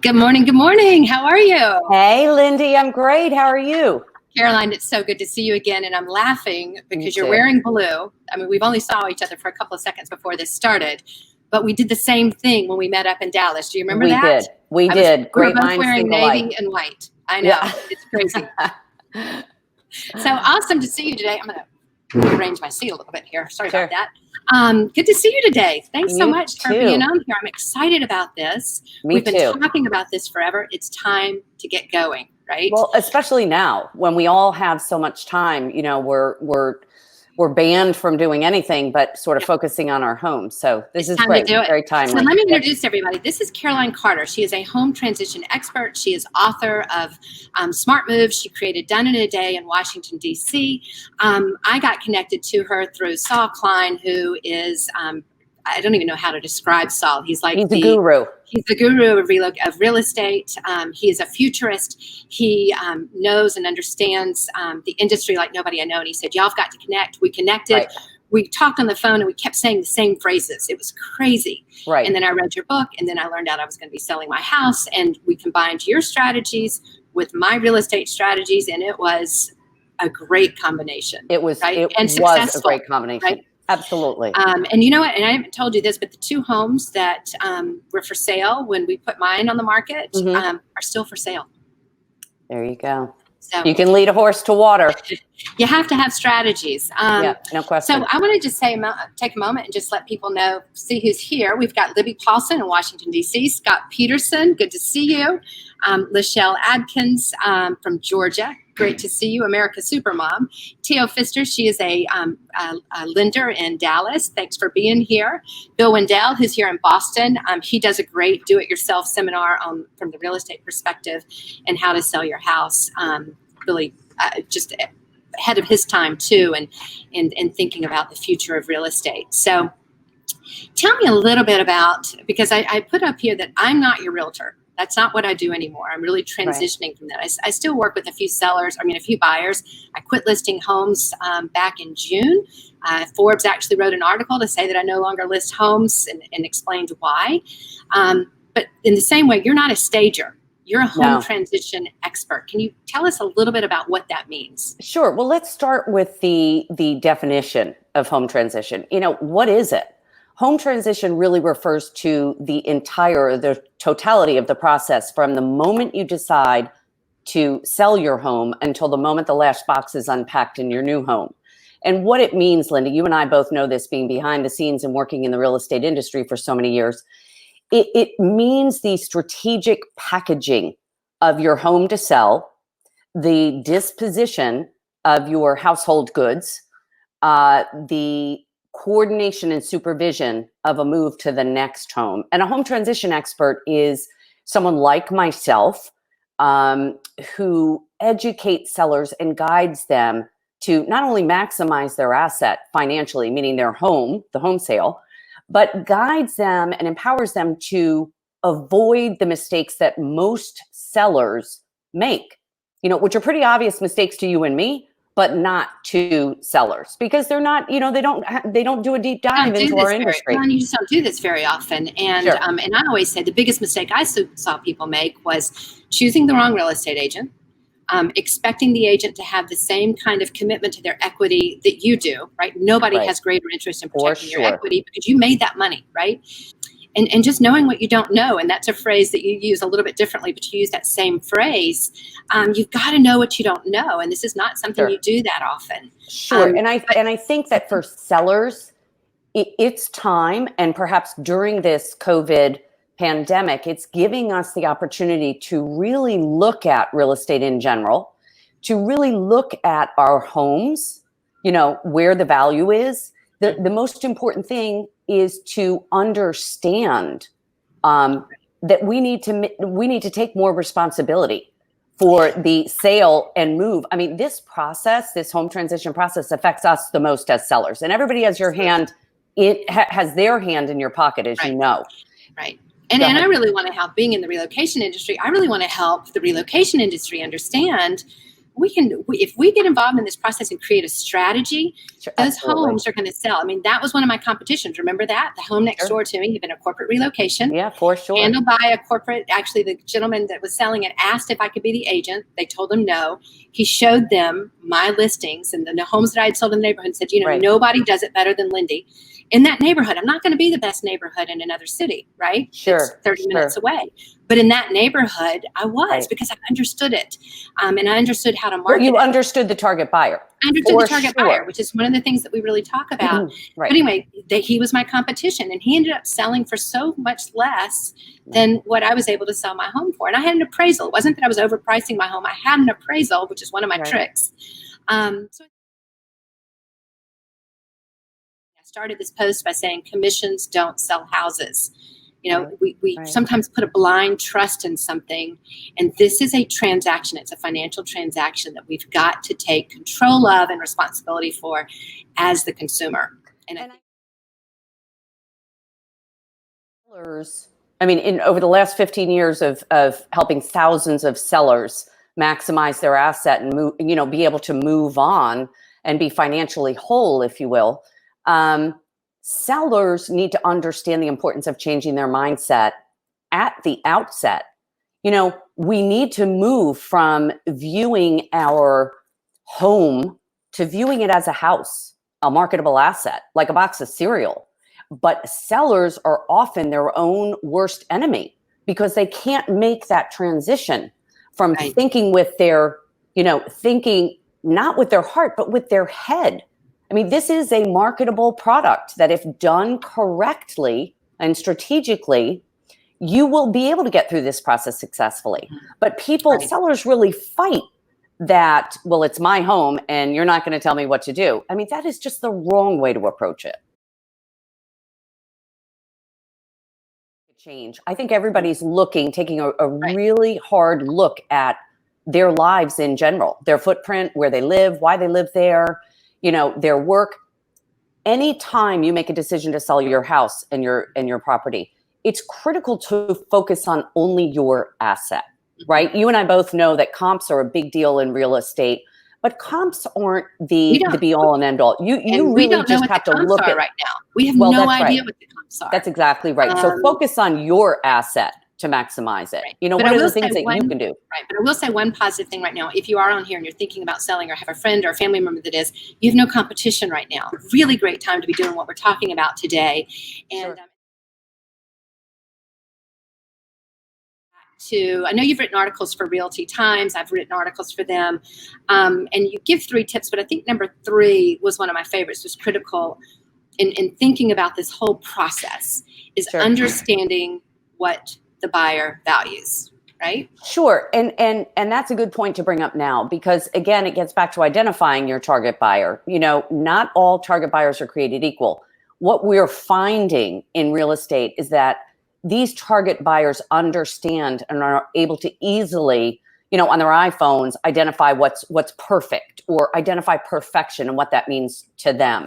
Good morning. Good morning. How are you? Hey, Lindy, I'm great. How are you? Caroline, it's so good to see you again. And I'm laughing because you're too. wearing blue. I mean, we've only saw each other for a couple of seconds before this started, but we did the same thing when we met up in Dallas. Do you remember that? We did. We Great were both minds wearing think navy alike. and white. I know. Yeah. It's crazy. So awesome to see you today. I'm going to rearrange my seat a little bit here. Sorry about that. Good to see you today. Thanks so much for being on here. I'm excited about this. We've been talking about this forever. It's time to get going, right? Well, especially now when we all have so much time, you know, we're banned from doing anything but sort of focusing on our homes. So this is great. Very timely. So let me introduce everybody. This is Caroline Carter. She is a home transition expert. She is author of Smart Moves. She created Done in a Day in Washington, D.C. I got connected to her through Saul Klein, who is I don't even know how to describe Saul. He's the guru. He's the guru of real estate. He is a futurist. He knows and understands the industry like nobody I know. And he said, y'all have got to connect. We connected. Right. We talked on the phone and we kept saying the same phrases. It was crazy. Right. And then I read your book and then I learned out I was going to be selling my house. And we combined your strategies with my real estate strategies. And it was a great combination. It was, right? It and was a great combination. Right? Absolutely. And you know what? And I haven't told you this, but the two homes that were for sale when we put mine on the market are still for sale. There you go. So you can lead a horse to water. You have to have strategies. Yeah, no question. So I want to just take a moment and just let people know, see who's here. We've got Libby Paulson in Washington, D.C., Scott Peterson, good to see you. Lachelle Adkins from Georgia, great to see you. America Supermom. Teo Pfister, she is a lender in Dallas. Thanks for being here. Bill Wendell, who's here in Boston. He does a great do-it-yourself seminar from the real estate perspective and how to sell your house. Really just ahead of his time too, and thinking about the future of real estate. So tell me a little bit about, because I put up here that I'm not your realtor. That's not what I do anymore. I'm really transitioning from that. I still work with a few buyers. I quit listing homes back in June. Forbes actually wrote an article to say that I no longer list homes and explained why. But in the same way, you're not a stager. You're a home transition expert. Can you tell us a little bit about what that means? Sure. Well, let's start with the definition of home transition. You know, what is it? Home transition really refers to the totality of the process from the moment you decide to sell your home until the moment the last box is unpacked in your new home. And what it means, Linda, you and I both know this, being behind the scenes and working in the real estate industry for so many years. It means the strategic packaging of your home to sell, the disposition of your household goods, the coordination and supervision of a move to the next home. And a home transition expert is someone like myself who educates sellers and guides them to not only maximize their asset financially, meaning their home, the home sale, but guides them and empowers them to avoid the mistakes that most sellers make, you know, which are pretty obvious mistakes to you and me, but not to sellers, because they're not, you know, they don't do a deep dive into our industry. You just don't do this very often. And and I always say the biggest mistake I saw people make was choosing the wrong real estate agent, expecting the agent to have the same kind of commitment to their equity that you do, right? Nobody has greater interest in protecting your equity because you made that money, right? And just knowing what you don't know, and that's a phrase that you use a little bit differently, but you use that same phrase. You've got to know what you don't know, and this is not something you do that often. Sure, and I think that for sellers, it's time, and perhaps during this COVID pandemic, it's giving us the opportunity to really look at real estate in general, to really look at our homes, you know, where the value is. The most important thing is to understand that we need to take more responsibility for the sale and move. I mean, this home transition process affects us the most as sellers, and everybody has has their hand in your pocket, as you know. Right. And I really want to help, being in the relocation industry, I really want to help the relocation industry understand if we get involved in this process and create a strategy, Sure, those absolutely. homes are going to sell. I mean, that was one of my competitions. Remember that? The home next Sure. door to me had been a corporate relocation. Yeah, for sure. Handled by a corporate. Actually, the gentleman that was selling it asked if I could be the agent. They told him no. He showed them my listings and the homes that I had sold in the neighborhood and said, Right. nobody does it better than Lindy. In that neighborhood, I'm not going to be the best neighborhood in another city, right? Sure, It's 30 sure. minutes away. But in that neighborhood, I was, Right. because I understood it. And I understood how to Well, market you it. understood the target buyer. I understood For the target sure. buyer, which is one of the things that we really talk about. Right. But anyway, he was my competition, and he ended up selling for so much less than what I was able to sell my home for. And I had an appraisal. It wasn't that I was overpricing my home. I had an appraisal, which is one of my Right. tricks. So I started this post by saying commissions don't sell houses. We Right. sometimes put a blind trust in something, and this is a transaction. It's a financial transaction that we've got to take control of and responsibility for as the consumer. Over the last 15 years of helping thousands of sellers maximize their asset and move, be able to move on and be financially whole, if you will, sellers need to understand the importance of changing their mindset at the outset. We need to move from viewing our home to viewing it as a house, a marketable asset, like a box of cereal. But sellers are often their own worst enemy because they can't make that transition from Right. thinking with their, thinking not with their heart, but with their head. I mean, this is a marketable product that if done correctly and strategically, you will be able to get through this process successfully. But sellers really fight that, well, it's my home and you're not going to tell me what to do. I mean, that is just the wrong way to approach it. Change. I think everybody's taking a really hard look at their lives in general, their footprint, where they live, why they live there, their work. Anytime you make a decision to sell your house and your property, it's critical to focus on only your asset, right? You and I both know that comps are a big deal in real estate, but comps aren't the be all and end all. You really just have to look at right now. We have no idea what the comps are. That's exactly right. So focus on your asset to maximize it. Right. What are the things that you can do? Right. But I will say one positive thing right now. If you are on here and you're thinking about selling or have a friend or a family member that is, you have no competition right now. Really great time to be doing what we're talking about today. And I know you've written articles for Realty Times. I've written articles for them. And you give 3 tips, but I think number 3 was one of my favorites, was critical in thinking about this whole process, is understanding what the buyer values, right? Sure. And that's a good point to bring up now, because again, it gets back to identifying your target buyer. Not all target buyers are created equal. What we're finding in real estate is that these target buyers understand and are able to easily, on their iPhones, identify what's perfect, or identify perfection and what that means to them.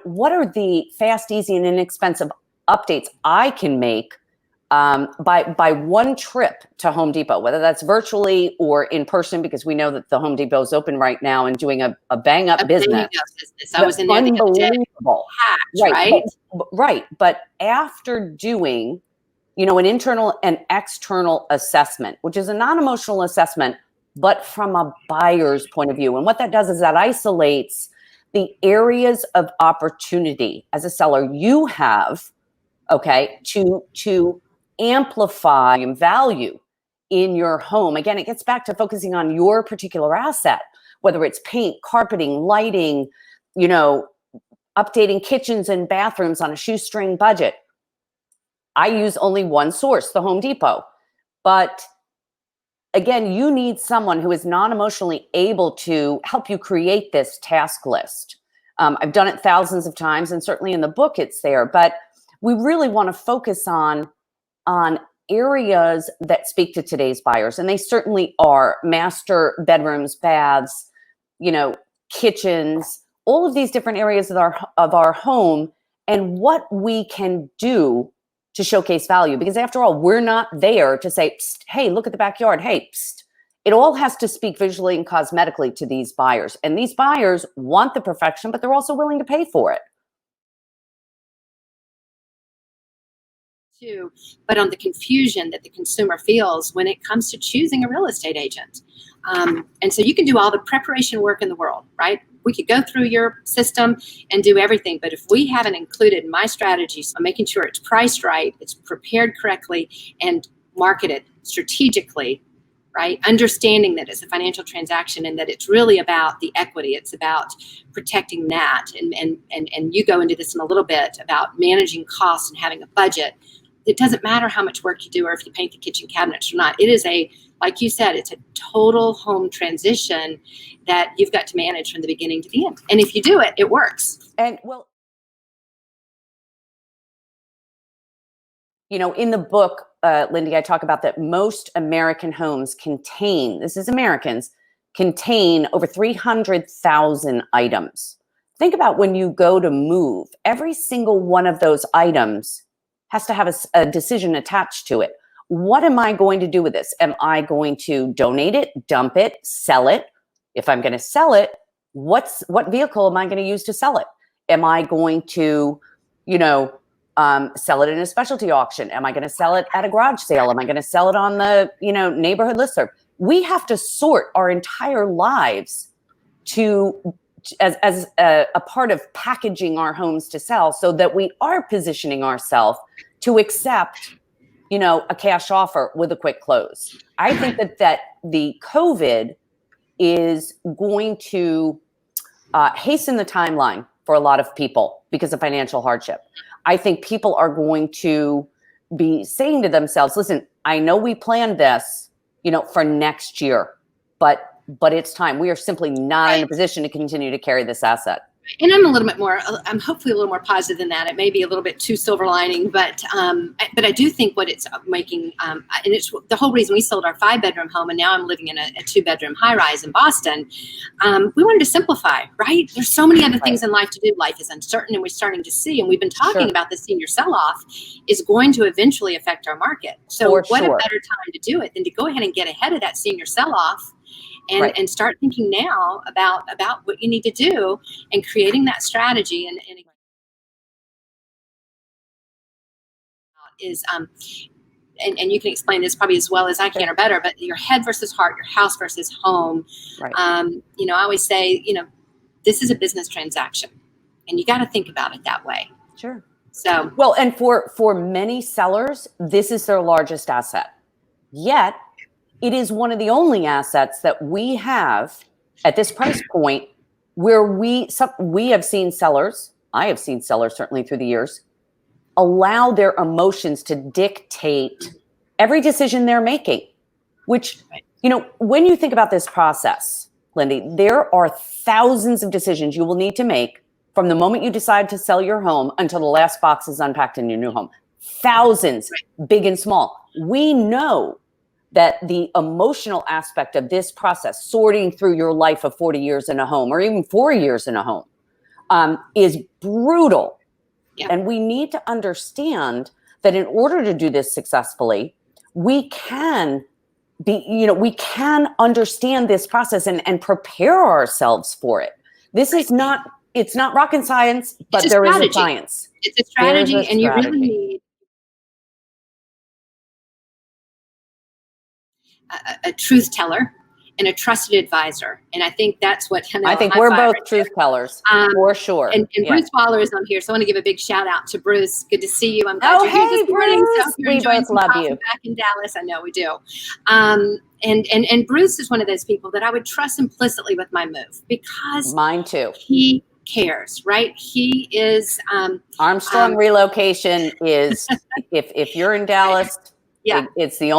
What are the fast, easy, and inexpensive updates I can make by one trip to Home Depot, whether that's virtually or in person, because we know that the Home Depot is open right now and doing a bang up business. I was in there the other day. Unbelievable. Right. But after doing, an internal and external assessment, which is a non-emotional assessment, but from a buyer's point of view. And what that does is that isolates the areas of opportunity as a seller you have, to amplify value in your home. Again, it gets back to focusing on your particular asset, whether it's paint, carpeting, lighting, updating kitchens and bathrooms on a shoestring budget. I use only one source, the Home Depot. But again, you need someone who is non-emotionally able to help you create this task list. I've done it thousands of times, and certainly in the book it's there. But we really want to focus on areas that speak to today's buyers, and they certainly are: master bedrooms, baths, kitchens, all of these different areas of our home, and what we can do to showcase value, because after all, we're not there to say, psst, hey, look at the backyard. Hey, psst. It all has to speak visually and cosmetically to these buyers. And these buyers want the perfection, but they're also willing to pay for it. Too, but on the confusion that the consumer feels when it comes to choosing a real estate agent. And so you can do all the preparation work in the world, right? We could go through your system and do everything, but if we haven't included my strategies on making sure it's priced right, it's prepared correctly, and marketed strategically, right? Understanding that it's a financial transaction and that it's really about the equity. It's about protecting that. And you go into this in a little bit about managing costs and having a budget. It doesn't matter how much work you do or if you paint the kitchen cabinets or not. It is like you said, it's a total home transition that you've got to manage from the beginning to the end. And if you do it, it works. And well, in the book, Lindy, I talk about that most American homes contain over 300,000 items. Think about when you go to move, every single one of those items has to have a decision attached to it. What am I going to do with this? Am I going to donate it, dump it, sell it? If I'm going to sell it, what vehicle am I going to use to sell it? Am I going to, sell it in a specialty auction? Am I going to sell it at a garage sale? Am I going to sell it on the, neighborhood listserv? We have to sort our entire lives as a part of packaging our homes to sell, so that we are positioning ourselves to accept, a cash offer with a quick close. I think that the COVID is going to hasten the timeline for a lot of people because of financial hardship. I think people are going to be saying to themselves, listen, I know we planned this, for next year, but it's time. We are simply not in a position to continue to carry this asset. And I'm hopefully a little more positive than that. It may be a little bit too silver lining, but I do think what it's making, and it's the whole reason we sold our 5-bedroom home, and now I'm living in a 2-bedroom high rise in Boston. We wanted to simplify, right? There's so many other things in life to do. Life is uncertain, and we're starting to see, and we've been talking about the senior sell-off is going to eventually affect our market. So a better time to do it than to go ahead and get ahead of that senior sell-off. And start thinking now about what you need to do and creating that strategy and you can explain this probably as well as I can or better, but your head versus heart, your house versus home. Right. I always say, this is a business transaction and you got to think about it that way. Sure. So, well, and for many sellers, this is their largest asset. Yet, it is one of the only assets that we have at this price point where we have seen sellers, I have seen sellers certainly through the years, allow their emotions to dictate every decision they're making, which, when you think about this process, Lindy, there are thousands of decisions you will need to make from the moment you decide to sell your home until the last box is unpacked in your new home. Thousands, big and small. We know that the emotional aspect of this process, sorting through your life of 40 years in a home or even 4 years in a home, is brutal. Yeah. And we need to understand that in order to do this successfully, we can understand this process and prepare ourselves for it. This is it's not rocket science, but there is a science. It's a strategy, and you really need a truth teller and a trusted advisor. And I think that's what I think we're both truth tellers for sure. And Bruce Waller is on here. So I want to give a big shout out to Bruce. Good to see you. I'm glad you're here this morning. So we both love you. Back in Dallas. I know we do. And Bruce is one of those people that I would trust implicitly with my move because mine too. He cares, right? He is Armstrong Relocation is if you're in Dallas, it's the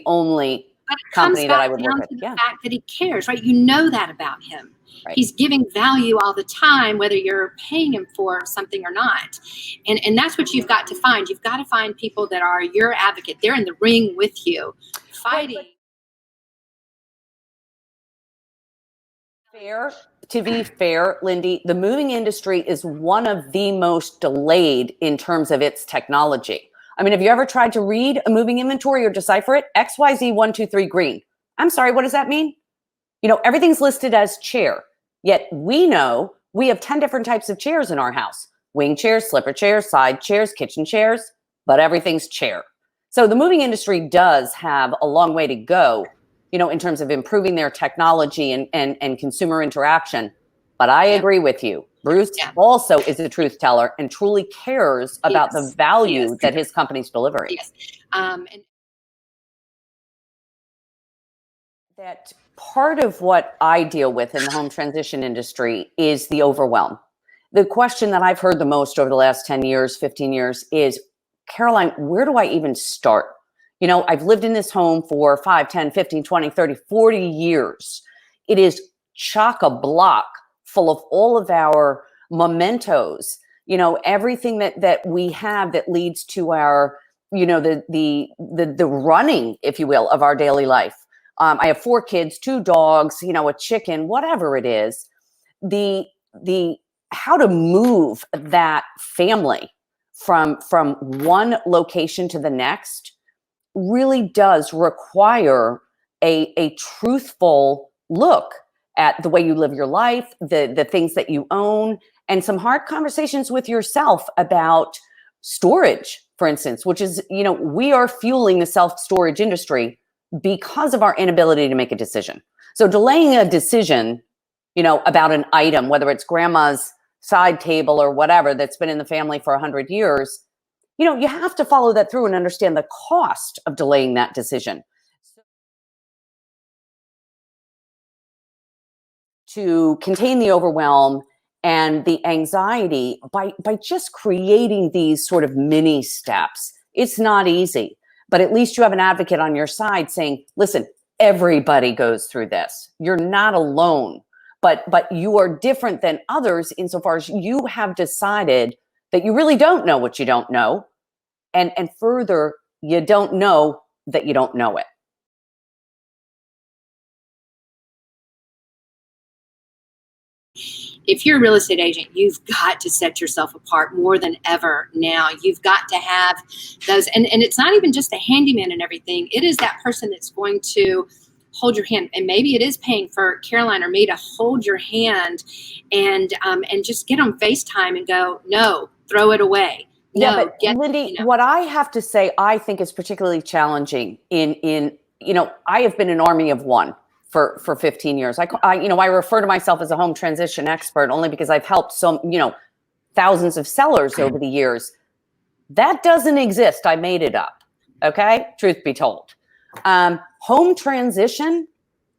only company that I would work with. The fact that he cares, right? You know that about him. Right. He's giving value all the time, whether you're paying him for something or not. And that's what you've got to find. You've got to find people that are your advocate. They're in the ring with you, fighting. To be fair, Lindy, the moving industry is one of the most delayed in terms of its technology. I mean, have you ever tried to read a moving inventory or decipher it? XYZ123 green. I'm sorry, what does that mean? You know, everything's listed as chair, yet we know we have 10 different types of chairs in our house. Wing chairs, slipper chairs, side chairs, kitchen chairs, but everything's chair. So the moving industry does have a long way to go, you know, in terms of improving their technology and consumer interaction. But I agree with you. Bruce also is a truth teller and truly cares about the value that his company's delivering. Yes. And that part of what I deal with in the home transition industry is the overwhelm. The question that I've heard the most over the last 10 years, 15 years is, Caroline, where do I even start? You know, I've lived in this home for 5, 10, 15, 20, 30, 40 years. It is chock-a-block full of all of our mementos, you know, everything that we have that leads to our, you know, the running, if you will, of our daily life. I have 4 kids, 2 dogs, you know, a chicken, whatever it is. The how to move that family from one location to the next really does require a truthful look at the way you live your life, the things that you own, and some hard conversations with yourself about storage, for instance, which is, you know, we are fueling the self-storage industry because of our inability to make a decision. So delaying a decision, you know, about an item, whether it's grandma's side table or whatever that's been in the family for 100 years, you know, you have to follow that through and understand the cost of delaying that decision. To contain the overwhelm and the anxiety by just creating these sort of mini steps. It's not easy, but at least you have an advocate on your side saying, listen, everybody goes through this. You're not alone, but you are different than others insofar as you have decided that you really don't know what you don't know. And further, you don't know that you don't know it. if you're a real estate agent, you've got to set yourself apart more than ever now. You've got to have those, and it's not even just a handyman and everything. It is that person that's going to hold your hand, and maybe it is paying for Caroline or me to hold your hand and just get on FaceTime and go, no, throw it away. Yeah, No, but Lindy, what I have to say, I think is particularly challenging in I have been an army of one for 15 years. I refer to myself as a home transition expert only because I've helped thousands of sellers over the years. That doesn't exist. I made it up. Okay. Truth be told. Home transition,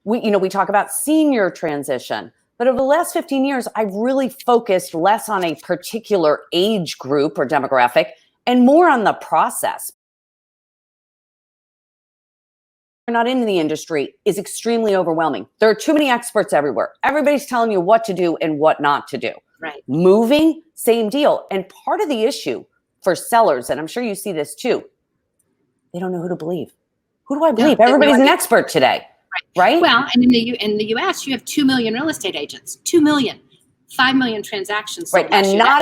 we talk about senior transition, but over the last 15 years, I've really focused less on a particular age group or demographic and more on the process. Not in the industry is extremely overwhelming. There are too many experts everywhere. Everybody's telling you what to do and what not to do. Right. Moving, same deal. And part of the issue for sellers, and I'm sure you see this too, they don't know who to believe. Who do I believe? Everybody's an expert today, right? Well, and in the U.S., you have 2 million real estate agents. 2 million, 5 million transactions. Right, and not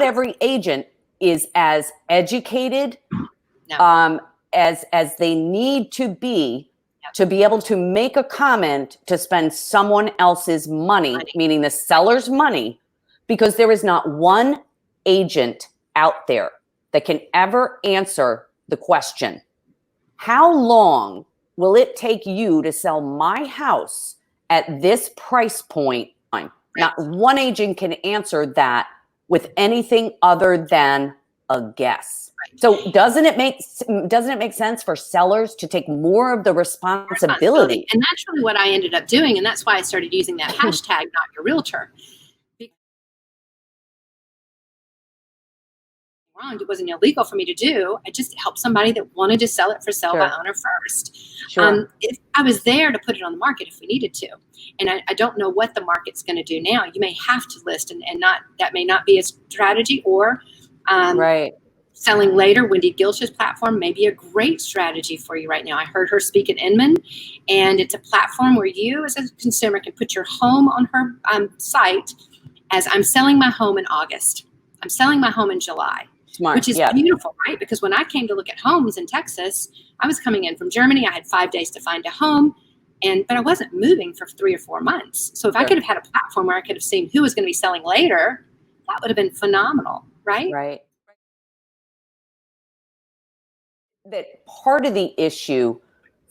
every agent is as educated. No. As they need to be able to make a comment to spend someone else's money, meaning the seller's money, because there is not one agent out there that can ever answer the question, how long will it take you to sell my house at this price point? Right. Not one agent can answer that with anything other than a guess. So doesn't it make sense for sellers to take more of the responsibility? And that's really what I ended up doing. And that's why I started using that hashtag, not your realtor. It wasn't illegal for me to do. I just helped somebody that wanted to sell it for sale by owner first. Sure. If I was there to put it on the market if we needed to. And I don't know what the market's going to do now. You may have to list and that may not be a strategy, or right. Selling later. Wendy Gilch's platform may be a great strategy for you right now. I heard her speak at Inman, and it's a platform where you as a consumer can put your home on her site as I'm selling my home in August. I'm selling my home in July. Smart. which is Yeah. beautiful, right? Because when I came to look at homes in Texas, I was coming in from Germany. I had 5 days to find a home, but I wasn't moving for 3 or 4 months. So if I Sure. could have had a platform where I could have seen who was going to be selling later, that would have been phenomenal, right? Right. That part of the issue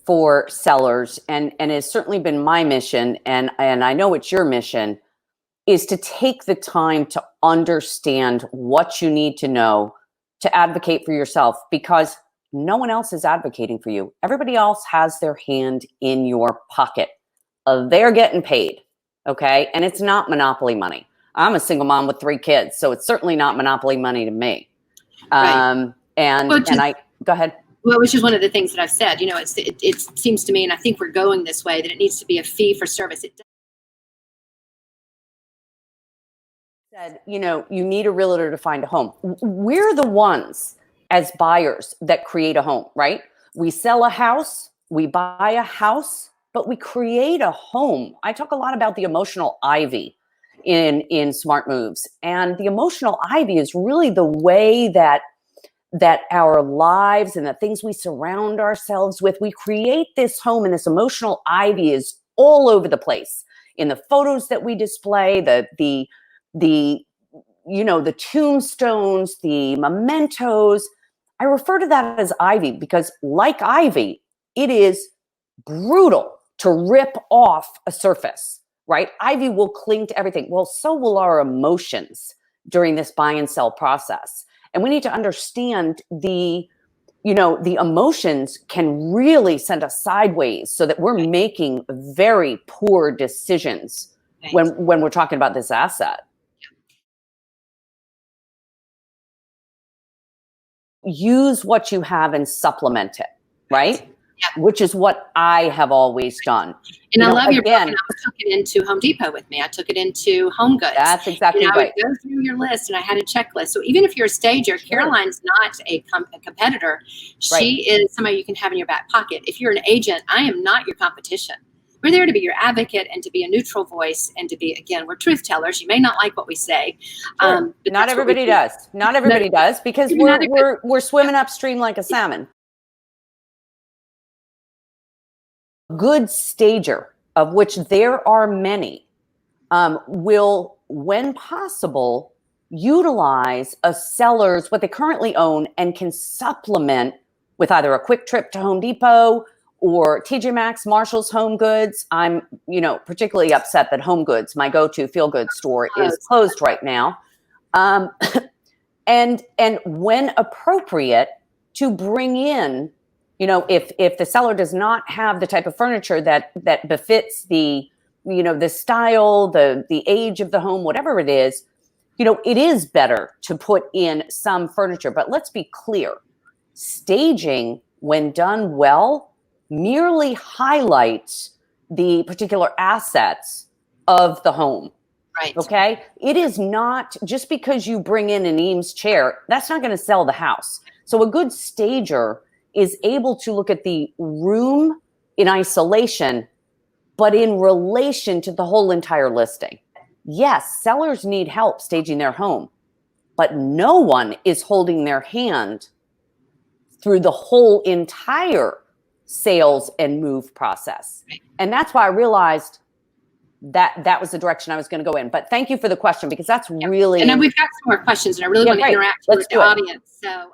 for sellers, and has certainly been my mission, and I know it's your mission, is to take the time to understand what you need to know to advocate for yourself, because no one else is advocating for you. Everybody else has their hand in your pocket. They're getting paid, okay? And it's not monopoly money. I'm a single mom with 3 kids, so it's certainly not monopoly money to me. Right. Go ahead. Well, which is one of the things that I've said. It seems to me, and I think we're going this way, that it needs to be a fee for service. Said, you need a realtor to find a home. We're the ones as buyers that create a home, right? We sell a house, we buy a house, but we create a home. I talk a lot about the emotional ivy in Smart Moves. And the emotional ivy is really the way that our lives and the things we surround ourselves with, we create this home, and this emotional ivy is all over the place in the photos that we display, the tombstones, the mementos. I refer to that as ivy because, like ivy, it is brutal to rip off a surface, right? Ivy will cling to everything. Well, so will our emotions during this buy and sell process. And we need to understand the emotions can really send us sideways, so that we're making very poor decisions when we're talking about this asset. Use what you have and supplement it, right? Yeah. Which is what I have always done. And I love your book, and I took it into Home Depot with me. I took it into Home Goods. That's exactly right. I would go through your list, and I had a checklist. So even if you're a stager, Caroline's not a competitor. She is somebody you can have in your back pocket. If you're an agent, I am not your competition. We're there to be your advocate and to be a neutral voice and to be, again, we're truth tellers. You may not like what we say. Sure. Not everybody does. Not everybody does, because we're swimming upstream like a salmon. Good stager, of which there are many, will, when possible, utilize a seller's what they currently own and can supplement with either a quick trip to Home Depot or TJ Maxx, Marshall's, Home Goods. I'm, particularly upset that Home Goods, my go-to feel-good store, is closed right now. And when appropriate, to bring in, if the seller does not have the type of furniture that befits the style, the age of the home, whatever it is, it is better to put in some furniture. But let's be clear, staging, when done well, merely highlights the particular assets of the home. Right. Okay. It is not just because you bring in an Eames chair, that's not going to sell the house. So a good stager is able to look at the room in isolation, but in relation to the whole entire listing. Yes, sellers need help staging their home, but no one is holding their hand through the whole entire sales and move process. Right. And that's why I realized that was the direction I was going to go in. But thank you for the question, because that's really... And then we've got some more questions, and I really want to interact with the audience. So,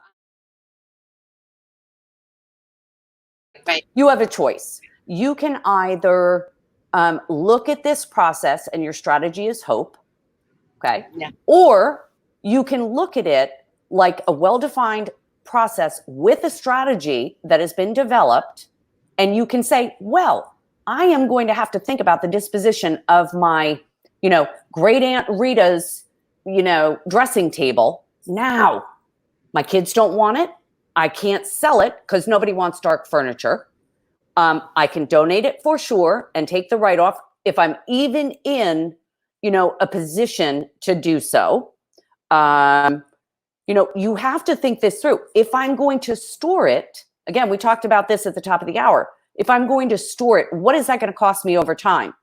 right. You have a choice. You can either look at this process and your strategy is hope, okay? Yeah. Or you can look at it like a well-defined process with a strategy that has been developed, and you can say, well, I am going to have to think about the disposition of my, great Aunt Rita's, dressing table. Now, my kids don't want it. I can't sell it because nobody wants dark furniture. I can donate it for sure and take the write-off if I'm even in, a position to do so. You have to think this through. If I'm going to store it, again, we talked about this at the top of the hour. If I'm going to store it, what is that going to cost me over time?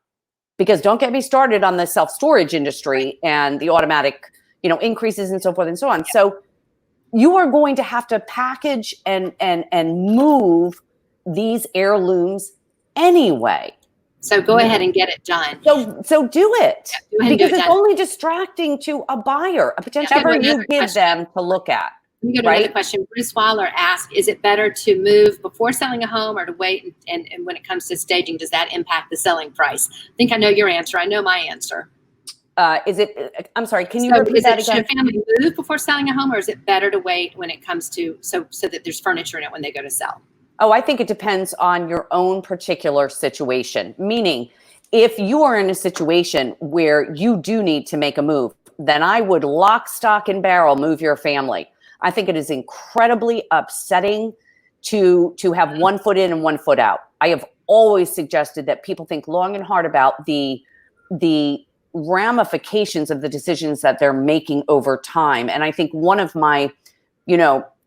Because don't get me started on the self-storage industry and the automatic, increases and so forth and so on. So you are going to have to package and move these heirlooms anyway. So go ahead and get it done. So do it, because it's done. only distracting to a buyer, a potential buyer you give them to look at. Let me go to another question. Bruce Waller asked, is it better to move before selling a home or to wait? And when it comes to staging, does that impact the selling price? I think I know your answer. I know my answer. I'm sorry, can you repeat that again? Should a family move before selling a home, or is it better to wait when it comes to, so that there's furniture in it when they go to sell? Oh, I think it depends on your own particular situation. Meaning, if you are in a situation where you do need to make a move, then I would lock, stock, and barrel move your family. I think it is incredibly upsetting to have one foot in and one foot out. I have always suggested that people think long and hard about the ramifications of the decisions that they're making over time. And I think one of my,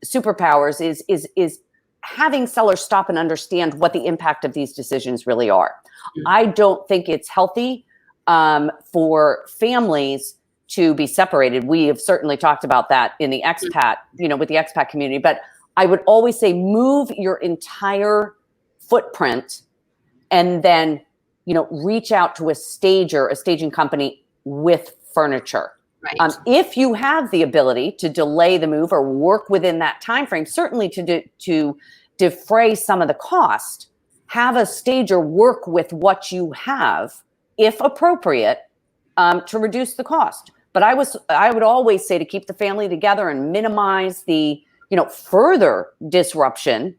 superpowers is having sellers stop and understand what the impact of these decisions really are. Mm-hmm. I don't think it's healthy for families to be separated. We have certainly talked about that in the expat, with the expat community. But I would always say move your entire footprint and then, reach out to a staging company with furniture. Right. If you have the ability to delay the move or work within that time frame, certainly to defray some of the cost, have a stager work with what you have, if appropriate, to reduce the cost. But I would always say to keep the family together and minimize the further disruption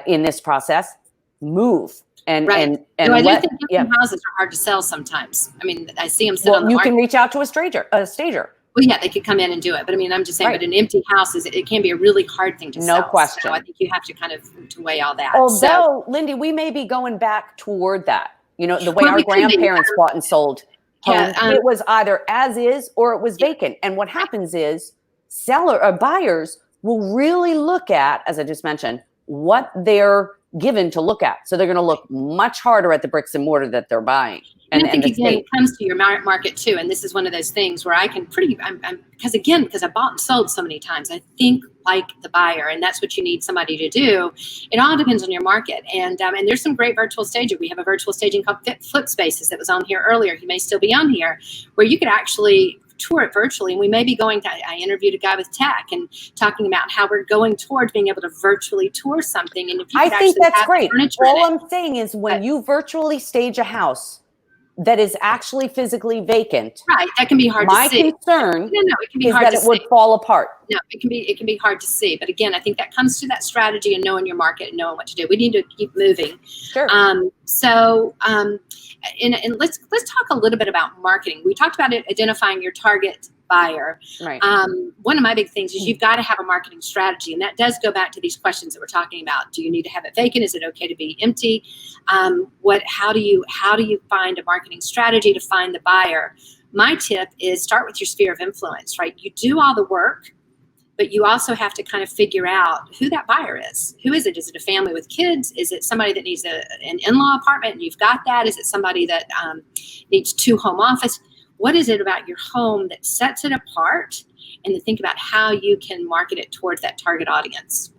in this process, move. And right. and I do think houses are hard to sell sometimes. I mean, I see them sit on the market. You can reach out to a stager. Well, yeah, they could come in and do it. But I mean, I'm just saying, right. But an empty house it can be a really hard thing to sell. No question. So I think you have to kind of to weigh all that. Although, Lindy, we may be going back toward that. The way our grandparents bought and sold homes, it was either as is or it was vacant. And what happens is buyers will really look at, as I just mentioned, what they're given to look at. So they're going to look much harder at the bricks and mortar that they're buying. And I think, again, it comes to your market, too. And this is one of those things where I can because I bought and sold so many times, I think like the buyer, and that's what you need somebody to do. It all depends on your market. And there's some great virtual staging. We have a virtual staging called Flip Spaces that was on here earlier. He may still be on here, where you could actually tour it virtually. And we may be I interviewed a guy with tech and talking about how we're going towards being able to virtually tour something. And if you I think that's great. All I'm saying is when you virtually stage a house that is actually physically vacant. Right, that can be hard to see. My concern it can be is hard that to it would fall apart. No, it can be hard to see. But again, I think that comes to that strategy and knowing your market and knowing what to do. We need to keep moving. Sure. And let's talk a little bit about marketing. We talked about identifying your target buyer. Right. One of my big things is you've got to have a marketing strategy, and that does go back to these questions that we're talking about. Do you need to have it vacant? Is it okay to be empty? How do you find a marketing strategy to find the buyer? My tip is start with your sphere of influence. Right, you do all the work, but you also have to kind of figure out who that buyer is. Who is it? Is it a family with kids? Is it somebody that needs an in-law apartment and you've got that? Is it somebody that needs 2 home office? What is it about your home that sets it apart? And to think about how you can market it towards that target audience.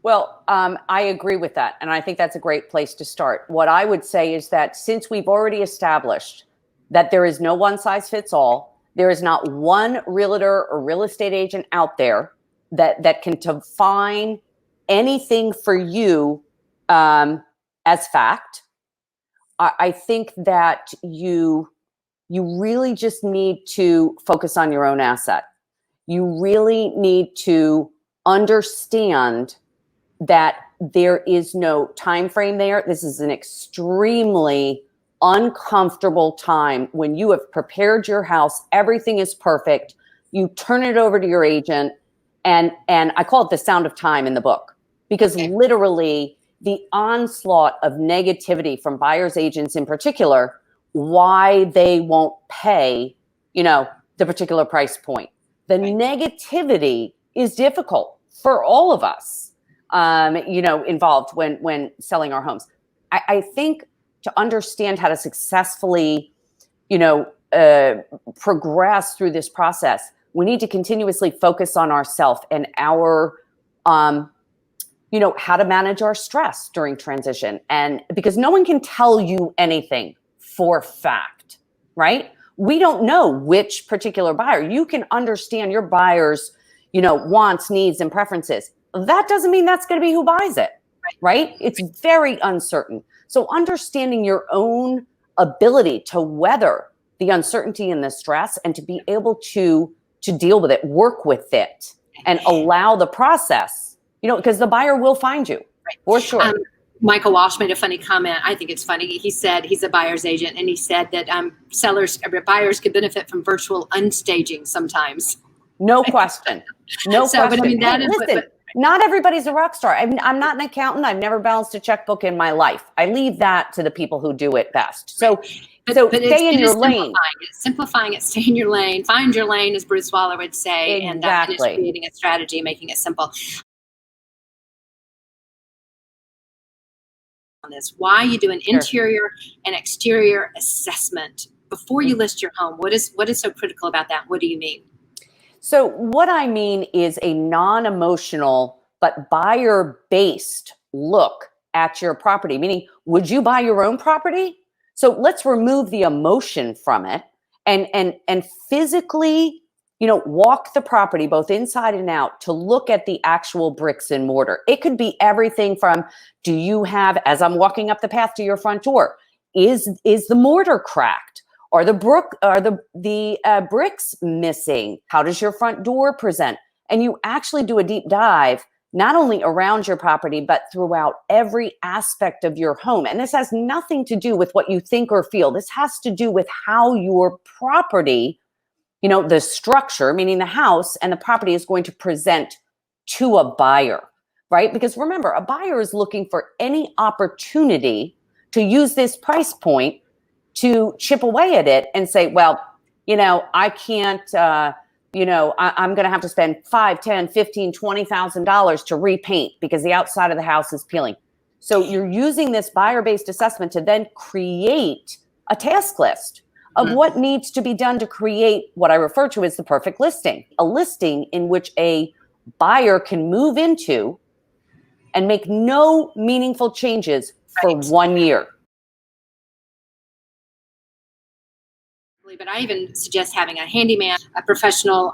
Well, I agree with that. And I think that's a great place to start. What I would say is that since we've already established that there is no one size fits all, there is not one realtor or real estate agent out there that can define anything for you as fact. I think that you really just need to focus on your own asset. You really need to understand that there is no time frame there. This is an extremely uncomfortable time when you have prepared your house, everything is perfect, you turn it over to your agent, and I call it the sound of time in the book, because literally the onslaught of negativity from buyers agents in particular, why they won't pay, the particular price point. The negativity is difficult for all of us, involved when selling our homes. I think to understand how to successfully, progress through this process, we need to continuously focus on ourselves and our, how to manage our stress during transition. And because no one can tell you anything for fact, right? We don't know which particular buyer. You can understand your buyer's, wants, needs, and preferences. That doesn't mean that's going to be who buys it, right? It's very uncertain. So understanding your own ability to weather the uncertainty and the stress and to be able to deal with it, work with it, and allow the process, because the buyer will find you, for sure. Michael Walsh made a funny comment. I think it's funny. He said he's a buyer's agent, and he said that buyers could benefit from virtual unstaging sometimes. No question. No question. But I mean, not everybody's a rock star. I'm not an accountant. I've never balanced a checkbook in my life. I leave that to the people who do it best. So, stay in your lane. Simplifying it, stay in your lane, find your lane, as Bruce Waller would say, Exactly. and that is creating a strategy, making it simple. On this, why you do an interior and exterior assessment before you list your home. What is so critical about that? What do you mean? So what I mean is a non-emotional but buyer-based look at your property, meaning, would you buy your own property? So let's remove the emotion from it and physically, walk the property both inside and out to look at the actual bricks and mortar. It could be everything from, do you have, as I'm walking up the path to your front door, is the mortar cracked? Are the bricks missing? How does your front door present? And you actually do a deep dive, not only around your property, but throughout every aspect of your home. And this has nothing to do with what you think or feel. This has to do with how your property, the structure, meaning the house and the property, is going to present to a buyer, right? Because remember, a buyer is looking for any opportunity to use this price point to chip away at it and say, well, I can't, I'm going to have to spend $5, $10, $15, $20,000 to repaint because the outside of the house is peeling. So you're using this buyer-based assessment to then create a task list of what needs to be done to create what I refer to as the perfect listing, a listing in which a buyer can move into and make no meaningful changes for 1 year. But I even suggest having a handyman, a professional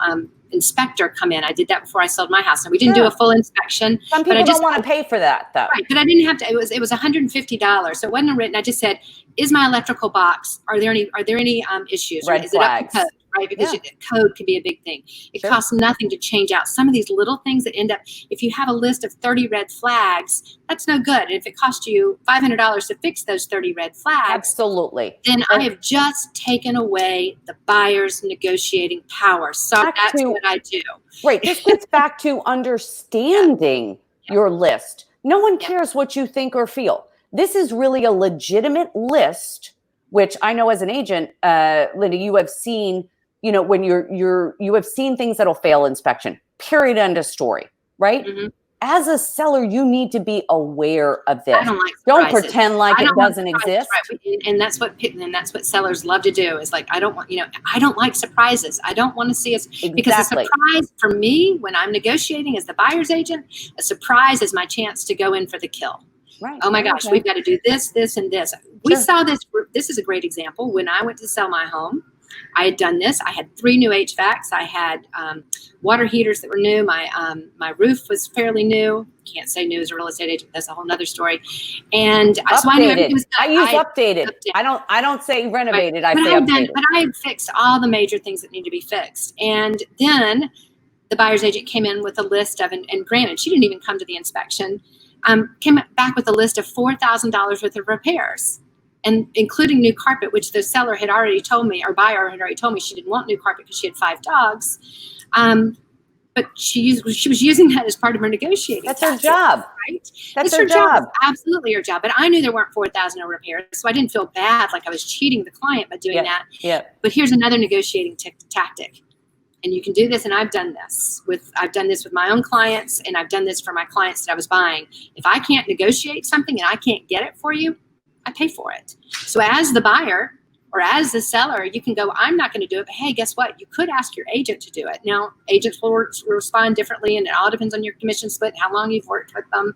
inspector come in. I did that before I sold my house. And we didn't do a full inspection. Some people don't want to pay for that, though. Right, but I didn't have to. It was $150. So it wasn't written. I just said, is my electrical box, are there any issues? Red is flags. It up to code? Right, because code can be a big thing. It costs nothing to change out some of these little things that end up, if you have a list of 30 red flags, that's no good. And if it costs you $500 to fix those 30 red flags, absolutely, then I have just taken away the buyer's negotiating power. So that's what I do. Right. This gets back to understanding your list. No one cares what you think or feel. This is really a legitimate list, which I know as an agent, Linda, you have seen, when you have seen things that'll fail inspection, period, end of story, right? Mm-hmm. As a seller, you need to be aware of this. Don't pretend like it doesn't exist. Right. And that's what sellers love to do is like, I don't like surprises. I don't want to see us because a surprise for me when I'm negotiating as the buyer's agent, a surprise is my chance to go in for the kill. Right. Oh my gosh, we've got to do this, this, and this. We saw this. This is a great example. When I went to sell my home, I had done this. I had 3 new HVACs. I had water heaters that were new. My roof was fairly new. Can't say new as a real estate agent. That's a whole nother story. And updated. So I knew everything was done. I use updated. I don't say renovated. Right. I say updated. But I had fixed all the major things that need to be fixed. And then the buyer's agent came in with a list of, and granted, she didn't even come to the inspection. Came back with a list of $4,000 worth of repairs, and including new carpet, which the seller had already told me, or buyer had already told me she didn't want new carpet because she had 5 dogs. But she was using that as part of her negotiating. That's her job, right? That's her job. Absolutely her job. But I knew there weren't 4,000 repairs, so I didn't feel bad, like I was cheating the client by doing that. Yeah. But here's another negotiating tactic. And you can do this, and I've done this with my own clients, and I've done this for my clients that I was buying. If I can't negotiate something and I can't get it for you, I pay for it. So as the buyer, Or as the seller, you can go, I'm not going to do it, but hey, guess what? You could ask your agent to do it. Now, agents will respond differently, and it all depends on your commission split, how long you've worked with them.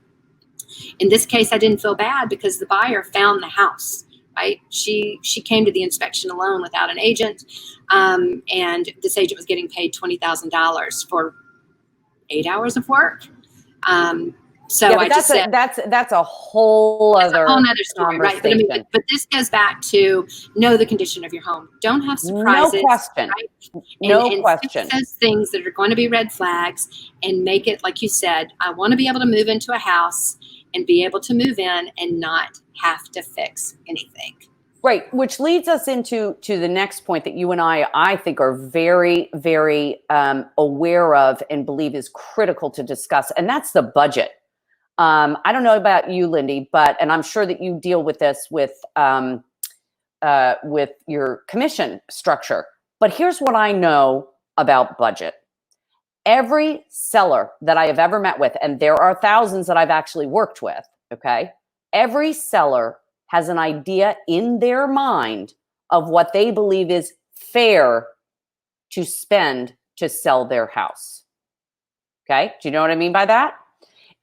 In this case, I didn't feel bad because the buyer found the house, right? She came to the inspection alone without an agent, and this agent was getting paid $20,000 for 8 hours of work. So yeah, I just said that's a whole other story, right? But I mean, but this goes back to know the condition of your home. Don't have surprises. No question. Right? No question. Those things that are going to be red flags, and make it like you said. I want to be able to move into a house and be able to move in and not have to fix anything. Right, which leads us into the next point that you and I think are very, very aware of and believe is critical to discuss, and that's the budget. I don't know about you, Lindy, and I'm sure that you deal with this with your commission structure. But here's what I know about budget. Every seller that I have ever met with, and there are thousands that I've actually worked with, okay? Every seller has an idea in their mind of what they believe is fair to spend to sell their house. Okay? Do you know what I mean by that?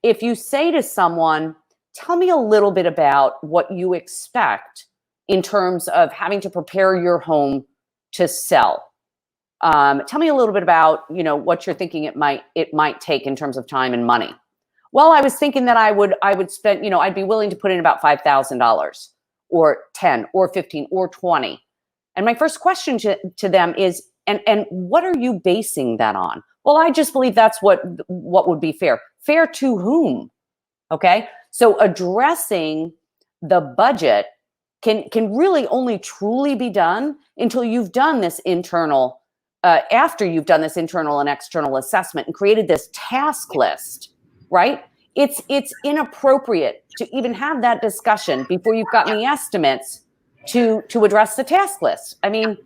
If you say to someone, tell me a little bit about what you expect in terms of having to prepare your home to sell. Tell me a little bit about, what you're thinking it might take in terms of time and money. Well, I was thinking that I would spend, I'd be willing to put in about $5,000 or 10 or 15 or 20. And my first question to them is, and what are you basing that on? Well, I just believe that's what would be fair. Fair to whom? Okay. So addressing the budget can really only truly be done until you've done this internal, after you've done this internal and external assessment and created this task list. Right? It's inappropriate to even have that discussion before you've gotten the estimates to address the task list. I mean,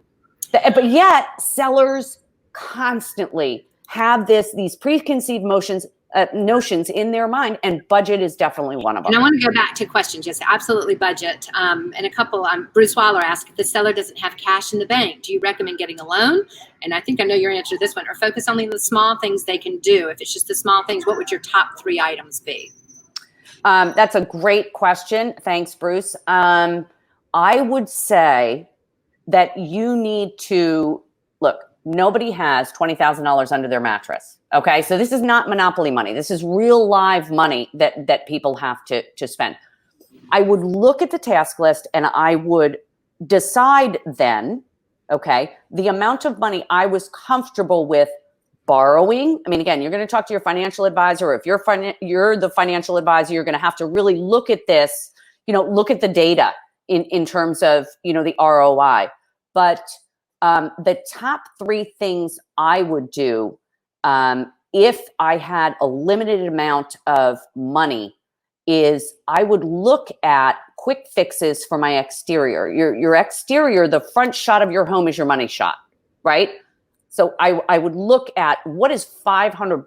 but yet sellers constantly have these preconceived notions in their mind, and budget is definitely one of them. And I want to go back to questions. Yes, absolutely budget. And a couple, Bruce Waller asked, if the seller doesn't have cash in the bank, do you recommend getting a loan? And I think I know your answer to this one, or focus only on the small things they can do. If it's just the small things, what would your top 3 items be? That's a great question. Thanks, Bruce. I would say that you need to look. Nobody has $20,000 under their mattress. Okay, so this is not Monopoly money. This is real live money that people have to spend. I would look at the task list and I would decide then, okay, the amount of money I was comfortable with borrowing. I mean, again, you're going to talk to your financial advisor. If you're the financial advisor, you're going to have to really look at this, look at the data in terms of, the ROI. But the top 3 things I would do if I had a limited amount of money is I would look at quick fixes for my exterior. Your exterior, the front shot of your home is your money shot, right? So I would look at what is $500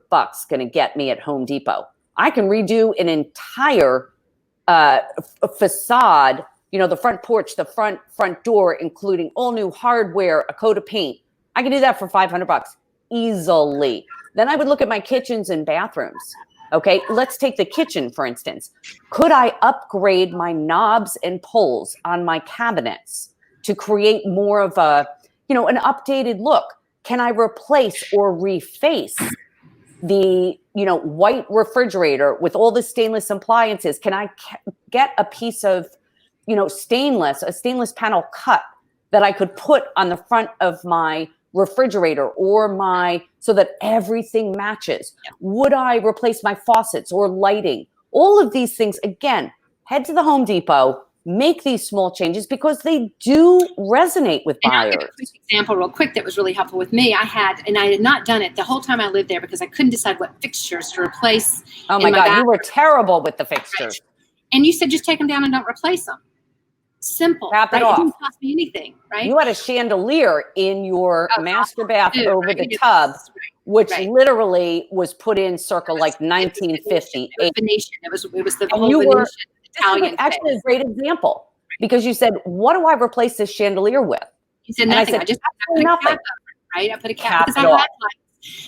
going to get me at Home Depot. I can redo an entire facade, the front porch, the front door, including all new hardware, a coat of paint. I can do that for $500 easily. Then I would look at my kitchens and bathrooms. Okay, let's take the kitchen, for instance. Could I upgrade my knobs and pulls on my cabinets to create more of an updated look? Can I replace or reface the, white refrigerator with all the stainless appliances? Can I get a piece of, a stainless panel cut that I could put on the front of my refrigerator or so that everything matches? Would I replace my faucets or lighting? All of these things, again, head to the Home Depot, make these small changes because they do resonate with buyers. I'll give a quick example real quick that was really helpful with me. I had not done it the whole time I lived there because I couldn't decide what fixtures to replace. Oh my God, you were terrible with the fixtures. And you said just take them down and don't replace them. Simple. Tap right? it off. It didn't cost me anything, right? You had a chandelier in your master bath over the tub, which literally was put in circa like 1950. It was Venetian. It was the and whole Venetian Italian. Actually, a great example. because you said, what do I replace this chandelier with? He said And I nothing. said, I just put a nothing. cap over it, right? I put a cap because I Capped it had off. lights.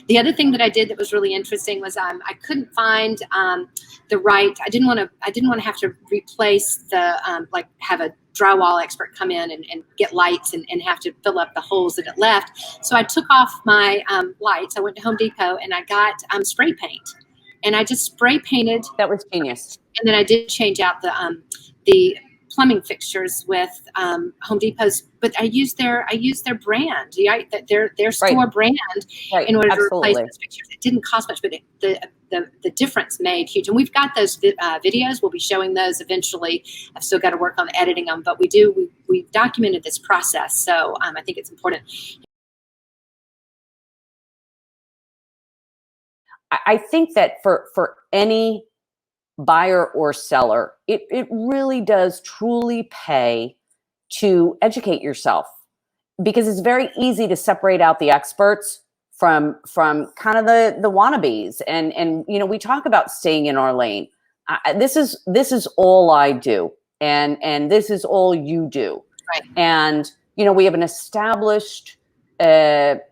The other thing that I did that was really interesting was I couldn't find the right. I didn't want to have to replace the like have a drywall expert come in and get lights and have to fill up the holes that it left. So I took off my lights. I went to Home Depot and I got spray paint, and I just spray painted. That was genius. And then I did change out the plumbing fixtures with Home Depot's, but I used their brand, right? Their store brand in order to replace those fixtures. It didn't cost much, but the difference made huge. And we've got those videos. We'll be showing those eventually. I've still got to work on editing them, but we've documented this process. So I think it's important. I think that for any buyer or seller, it really does truly pay to educate yourself, because it's very easy to separate out the experts from kind of the wannabes. And we talk about staying in our lane. This is all I do, and this is all you do. Right. And we have an established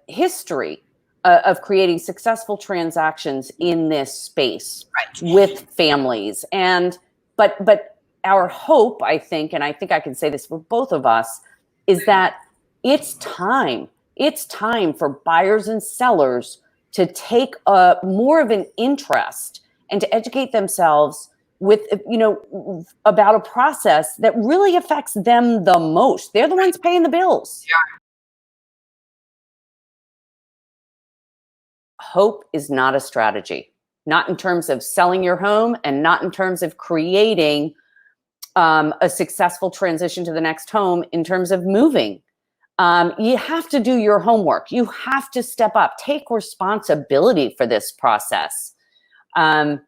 history of creating successful transactions in this space with families. But our hope, I think, and I think I can say this for both of us, is that it's time for buyers and sellers to take more of an interest and to educate themselves with, about a process that really affects them the most. They're the ones paying the bills. Yeah. Hope is not a strategy, not in terms of selling your home and not in terms of creating a successful transition to the next home in terms of moving. You have to do your homework. You have to step up, take responsibility for this process. Lindy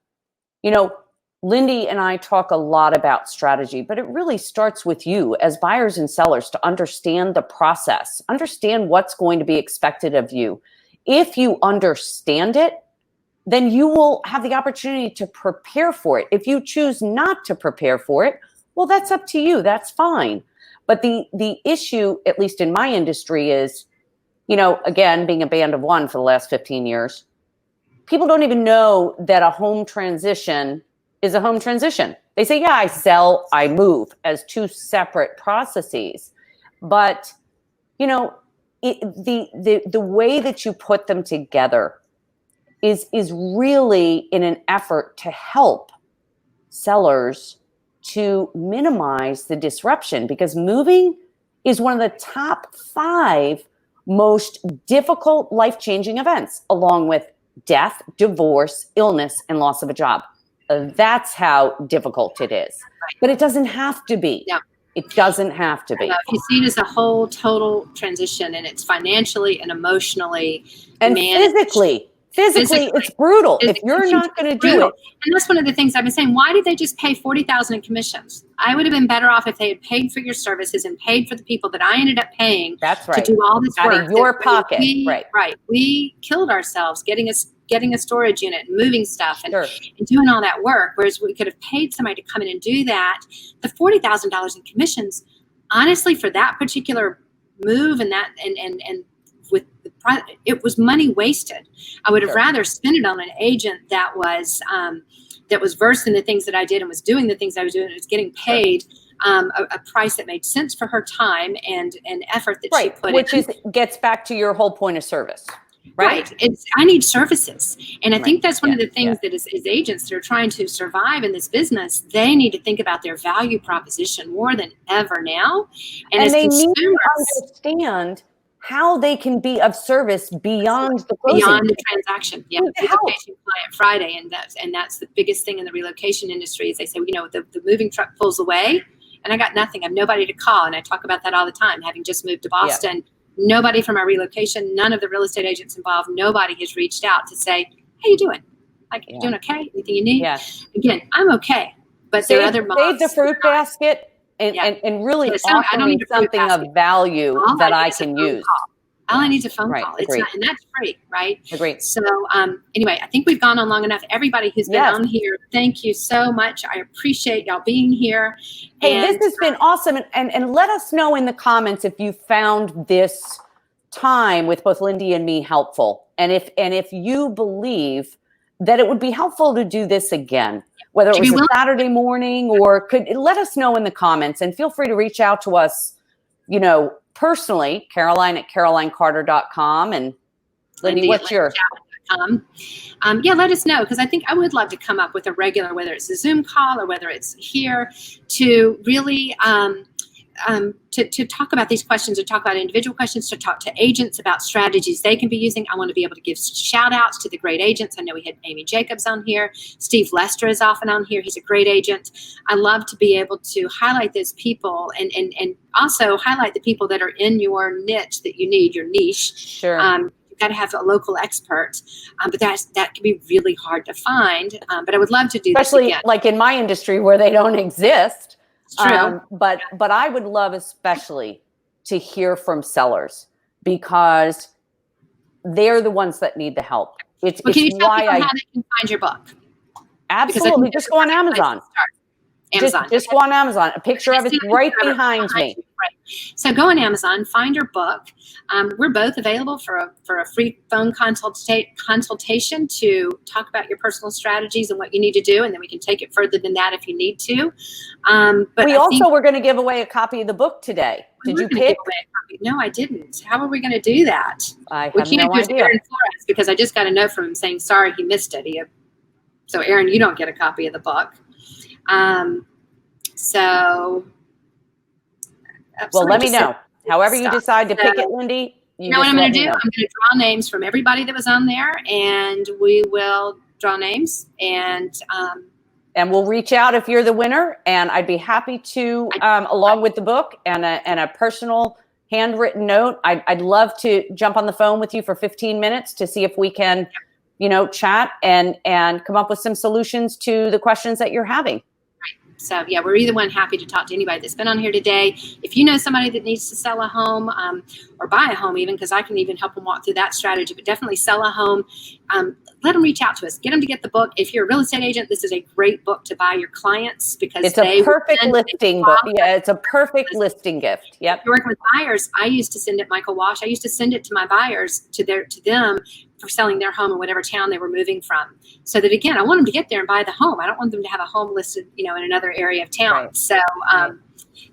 and I talk a lot about strategy, but it really starts with you as buyers and sellers to understand the process, understand what's going to be expected of you. If you understand it, then you will have the opportunity to prepare for it. If you choose not to prepare for it, well, that's up to you. That's fine. But the issue, at least in my industry, is, again, being a band of one for the last 15 years, people don't even know that a home transition is a home transition. They say, yeah, I sell, I move as two separate processes. But, the way that you put them together is really in an effort to help sellers to minimize the disruption, because moving is one of the top 5 most difficult life-changing events, along with death, divorce, illness, and loss of a job. That's how difficult it is. But it doesn't have to be. Yeah. It doesn't have to be. If you see it as a whole total transition, and it's financially and emotionally and managed, physically, it's brutal. If you're not going to do it. And that's one of the things I've been saying. Why did they just pay $40,000 in commissions? I would have been better off if they had paid for your services and paid for the people that I ended up paying. That's right. To do all this work out of your pocket. Right. We killed ourselves getting a storage unit and moving stuff and doing all that work. Whereas we could have paid somebody to come in and do that. The $40,000 in commissions, honestly, for that particular move and with it was money wasted. I would have rather spent it on an agent that was versed in the things that I did and was doing the things I was doing and was getting paid a price that made sense for her time and effort that she put in. Which gets back to your whole point of service. Right. I need services. And I think that's one of the things that as agents that are trying to survive in this business, they need to think about their value proposition more than ever now. And as they consumers, need to understand how they can be of service beyond the closing. Beyond the transaction. Yeah. Relocation Client Friday. And that's the biggest thing in the relocation industry is they say, the moving truck pulls away and I got nothing. I have nobody to call. And I talk about that all the time, having just moved to Boston. Yeah. Nobody from our relocation, none of the real estate agents involved, nobody has reached out to say, how you doing? You doing okay? Anything you need? Yeah. Again, I'm okay. But there are other moms. Save the fruit basket and really offer me something of value that I can use. All I need is a phone Right, call. It's agreed. not, and that's free, right? Agreed. So anyway, I think we've gone on long enough. Everybody who's been Yes. on here, thank you so much. I appreciate y'all being here. Hey, And this has been awesome. And let us know in the comments if you found this time with both Lindy and me helpful. And if you believe that it would be helpful to do this again, whether it was a Saturday morning or let us know in the comments, and feel free to reach out to us, personally, Caroline@CarolineCarter.com, and Lindy, what's your? Yeah, let us know, because I think I would love to come up with a regular, whether it's a Zoom call or whether it's here, to really to talk about these questions, to talk about individual questions, to talk to agents about strategies they can be using. I want to be able to give shout outs to the great agents. I know we had Amy Jacobs on here. Steve Lester is often on here. He's a great agent. I love to be able to highlight those people and also highlight the people that are in your niche that you need, your niche. Sure. You've got to have a local expert, but that can be really hard to find. But I would love to do this especially again. like in my industry where they don't exist. True. But I would love especially to hear from sellers, because they're the ones that need the help. Can you tell people how they can find your book? Absolutely. Just go on Amazon. Just go on Amazon. A picture of it right behind me. Right. So go on Amazon, find your book. We're both available for a free phone consultation to talk about your personal strategies and what you need to do, and then we can take it further than that if you need to. But we're going to give away a copy of the book today. Did you pick? No, I didn't. How are we going to do that? I have no idea. Aaron Flores, because I just got a note from him saying, sorry, he missed it. So Aaron, you don't get a copy of the book. Let me know. However you decide to pick it, Lindy. You know what I'm going to do? I'm going to draw names from everybody that was on there, and we will draw names, and we'll reach out if you're the winner. And I'd be happy to, along with the book and a personal handwritten note. I'd love to jump on the phone with you for 15 minutes to see if we can, chat and come up with some solutions to the questions that you're having. So yeah, we're either one happy to talk to anybody that's been on here today. If you know somebody that needs to sell a home or buy a home even, because I can even help them walk through that strategy, but definitely sell a home, let them reach out to us. Get them to get the book. If you're a real estate agent, this is a great book to buy your clients, because it's a perfect listing book. Yeah, it's a perfect listing gift. Yep. If you're working with buyers, I used to send it, Michael Walsh, I used to send it to my buyers, to them for selling their home in whatever town they were moving from. So that, again, I want them to get there and buy the home. I don't want them to have a home listed, in another area of town. Right.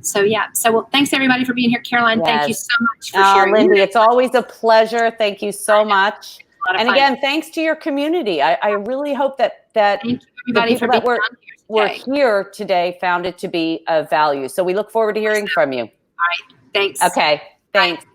So, well, thanks everybody for being here. Caroline, Thank you so much for sharing. Lindy, it's always a pleasure. Thank you so much. And again, thanks to your community. I really hope that thank you, everybody, for being we're here today found it to be of value. So we look forward to hearing from you. All right. Thanks. Okay. Thanks. Bye.